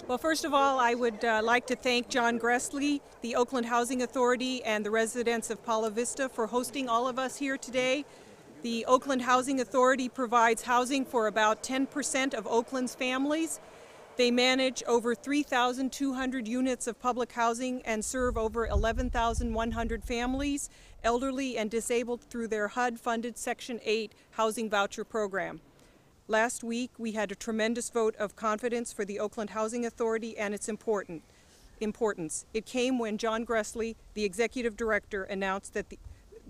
Well, first of all, I would like to thank John Gressley, the Oakland Housing Authority, and the residents of Palo Vista for hosting all of us here today. The Oakland Housing Authority provides housing for about 10% of Oakland's families. They manage over 3,200 units of public housing and serve over 11,100 families, elderly and disabled, through their HUD-funded Section 8 housing voucher program. Last week, we had a tremendous vote of confidence for the Oakland Housing Authority and its importance. It came when John Gressley, the executive director, announced that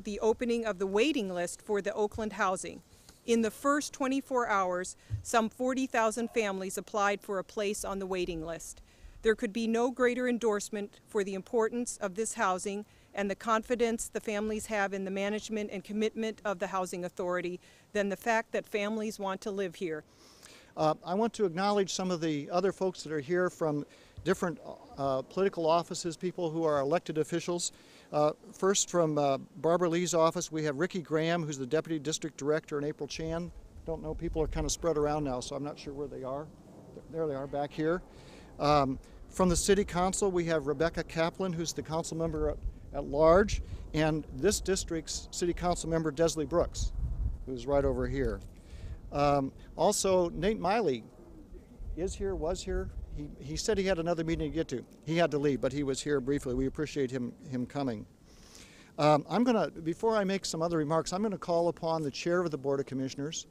the opening of the waiting list for the Oakland housing. In the first 24 hours, some 40,000 families applied for a place on the waiting list. There could be no greater endorsement for the importance of this housing and the confidence the families have in the management and commitment of the Housing Authority than the fact that families want to live here. I want to acknowledge some of the other folks that are here from different political offices, people who are elected officials. First, from Barbara Lee's office, we have Ricky Graham, who's the Deputy District Director, and April Chan. Don't know, people are kind of spread around now, so I'm not sure where they are. There they are, back here. From the City Council, we have Rebecca Kaplan, who's the council member at large, and this district's City Council member, Desley Brooks, who's right over here. Also, Nate Miley is here, was here. He said he had another meeting to get to. He had to leave, but he was here briefly. We appreciate him coming. Before I make some other remarks, I'm gonna call upon the chair of the Board of Commissioners,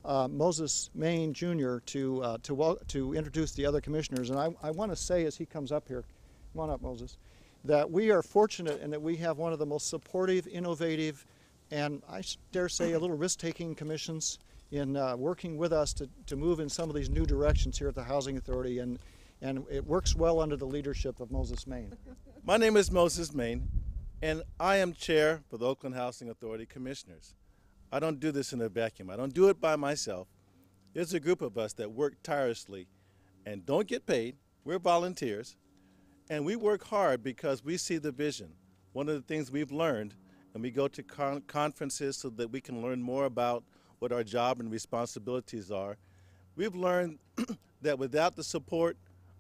Moses Main Jr., to introduce the other commissioners. And I want to say, as he comes up here, come on up, Moses, that we are fortunate in that we have one of the most supportive, innovative, and I dare say a little risk-taking commissions in working with us to move in some of these new directions here at the Housing Authority, and it works well under the leadership of Moses Main. My name is Moses Main, and I am chair for the Oakland Housing Authority Commissioners. I don't do this in a vacuum. I don't do it by myself. There's a group of us that work tirelessly and don't get paid. We're volunteers, and we work hard because we see the vision. One of the things we've learned, and we go to conferences so that we can learn more about what our job and responsibilities are. We've learned that without the support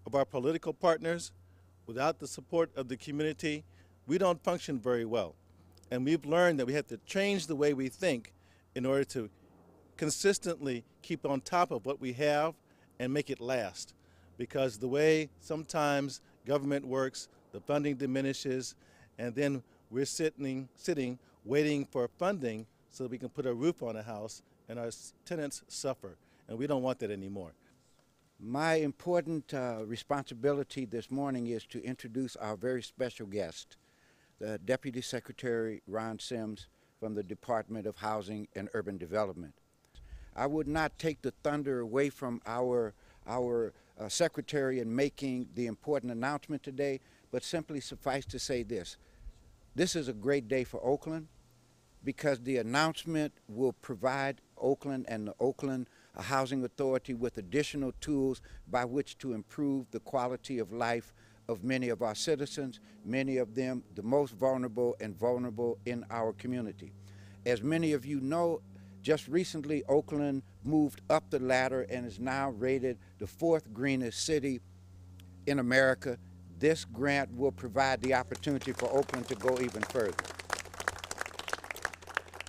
of our political partners, without the support of the community, we don't function very well. And we've learned that we have to change the way we think in order to consistently keep on top of what we have and make it last. Because the way sometimes government works, the funding diminishes, and then we're sitting waiting for funding so that we can put a roof on a house, and our tenants suffer, and we don't want that anymore. My important responsibility this morning is to introduce our very special guest, the Deputy Secretary Ron Dellums from the Department of Housing and Urban Development. I would not take the thunder away from our Secretary in making the important announcement today, but simply suffice to say this. This is a great day for Oakland, because the announcement will provide Oakland and the Oakland Housing Authority with additional tools by which to improve the quality of life of many of our citizens, many of them the most vulnerable in our community. As many of you know, just recently Oakland moved up the ladder and is now rated the 4th greenest city in America. This grant will provide the opportunity for Oakland to go even further,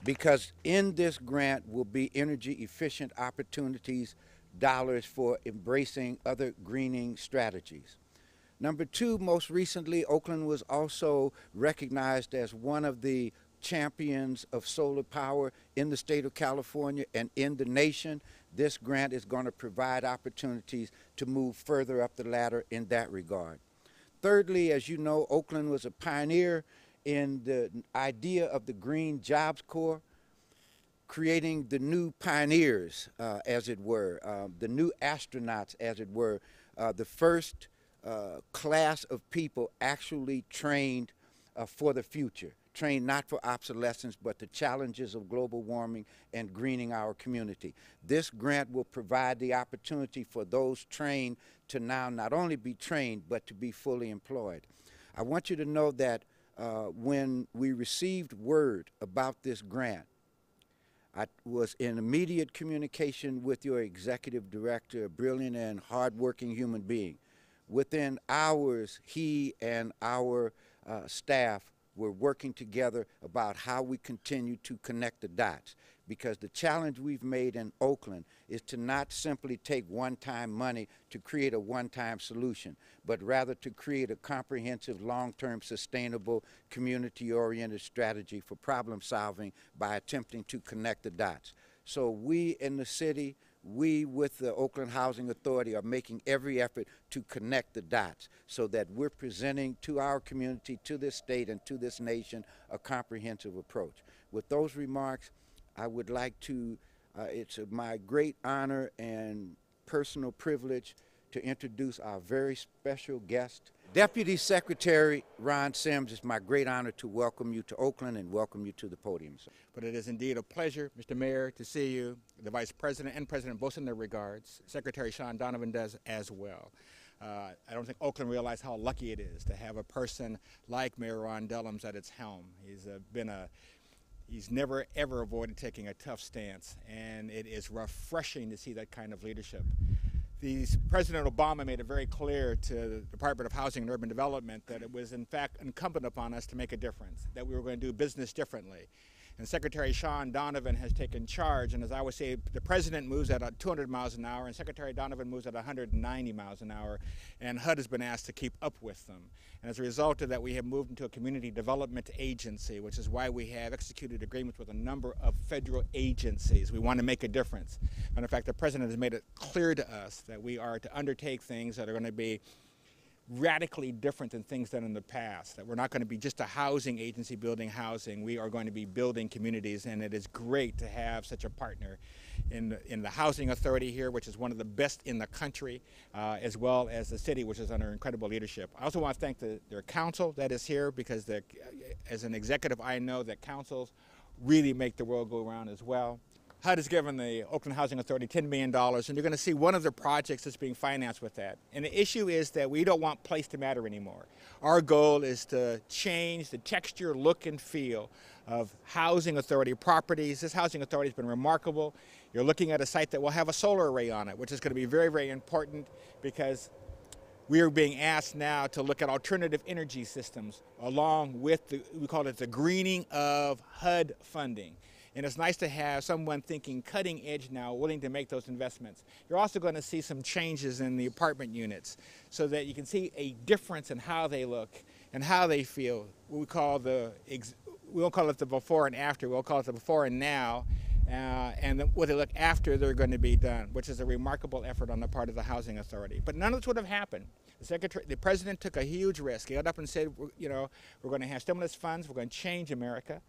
because in this grant will be energy efficient opportunities, dollars for embracing other greening strategies. Number 2, most recently, Oakland was also recognized as one of the champions of solar power in the state of California and in the nation. This grant is going to provide opportunities to move further up the ladder in that regard. Thirdly, as you know, Oakland was a pioneer in the idea of the Green Jobs Corps, creating the new pioneers, as it were, the new astronauts, as it were, the first class of people actually trained for the future, trained not for obsolescence, but the challenges of global warming and greening our community. This grant will provide the opportunity for those trained to now not only be trained, but to be fully employed. I want you to know that when we received word about this grant, I was in immediate communication with your executive director, a brilliant and hardworking human being. Within hours, he and our staff were working together about how we continue to connect the dots. Because the challenge we've made in Oakland is to not simply take one-time money to create a one-time solution, but rather to create a comprehensive, long-term, sustainable, community-oriented strategy for problem solving by attempting to connect the dots. So we in the city, we with the Oakland Housing Authority are making every effort to connect the dots so that we're presenting to our community, to this state, and to this nation a comprehensive approach. With those remarks, I would like to, it's my great honor and personal privilege to introduce our very special guest. Deputy Secretary Ron Dellums, it's my great honor to welcome you to Oakland and welcome you to the podium, sir. But it is indeed a pleasure, Mr. Mayor, to see you. The Vice President and President both in their regards. Secretary Sean Donovan does as well. I don't think Oakland realized how lucky it is to have a person like Mayor Ron Dellums at its helm. He's never, ever avoided taking a tough stance, and it is refreshing to see that kind of leadership. President Obama made it very clear to the Department of Housing and Urban Development that it was, in fact, incumbent upon us to make a difference, that we were going to do business differently. And Secretary Sean Donovan has taken charge, and as I would say, the President moves at 200 miles an hour, and Secretary Donovan moves at 190 miles an hour, and HUD has been asked to keep up with them. And as a result of that, we have moved into a community development agency, which is why we have executed agreements with a number of federal agencies. We want to make a difference. And in fact, the President has made it clear to us that we are to undertake things that are going to be radically different than things done in the past, that we're not going to be just a housing agency building housing. We are going to be building communities, and it is great to have such a partner in the Housing Authority here, which is one of the best in the country, as well as the city, which is under incredible leadership. I also want to thank their council that is here, because as an executive, I know that councils really make the world go around as well. HUD has given the Oakland Housing Authority $10 million, and you're going to see one of the projects that's being financed with that. And the issue is that we don't want place to matter anymore. Our goal is to change the texture, look, and feel of housing authority properties. This housing authority has been remarkable. You're looking at a site that will have a solar array on it, which is going to be very, very important, because we are being asked now to look at alternative energy systems along with we call it the greening of HUD funding. And it's nice to have someone thinking cutting edge now, willing to make those investments. You're also going to see some changes in the apartment units so that you can see a difference in how they look and how they feel. We won't call it the before and after, we'll call it the before and now, and what they look after they're going to be done, which is a remarkable effort on the part of the Housing Authority. But none of this would have happened. The President took a huge risk. He got up and said, you know, we're going to have stimulus funds, we're going to change America.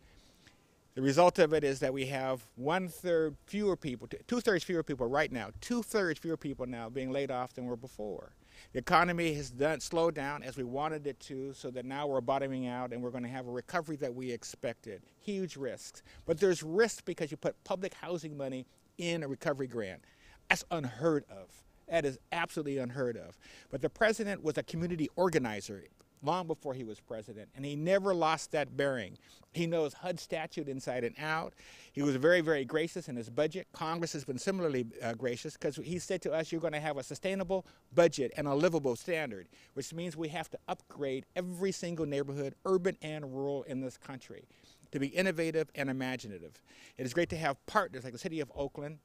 The result of it is that we have 1/3 fewer people, 2/3 fewer people right now, 2/3 fewer people now being laid off than were before. The economy has slowed down as we wanted it to, so that now we're bottoming out and we're going to have a recovery that we expected. Huge risks. But there's risks because you put public housing money in a recovery grant. That's unheard of. That is absolutely unheard of. But the President was a community organizer long before he was president, and he never lost that bearing. He knows HUD statute inside and out. He was very, very gracious in his budget. Congress has been similarly gracious, because he said to us, you're going to have a sustainable budget and a livable standard, which means we have to upgrade every single neighborhood, urban and rural, in this country to be innovative and imaginative. It is great to have partners like the City of Oakland,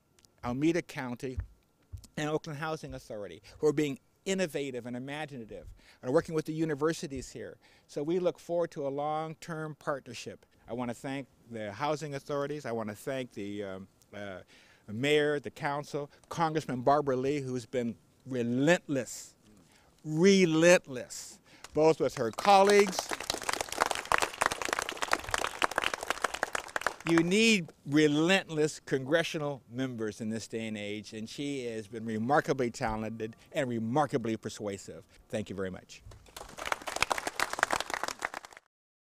Alameda County, and Oakland Housing Authority, who are being innovative and imaginative, and working with the universities here. So we look forward to a long-term partnership. I want to thank the housing authorities. I want to thank the mayor, the council, Congressman Barbara Lee, who's been relentless, both with her colleagues. You need relentless congressional members in this day and age, and she has been remarkably talented and remarkably persuasive. Thank you very much.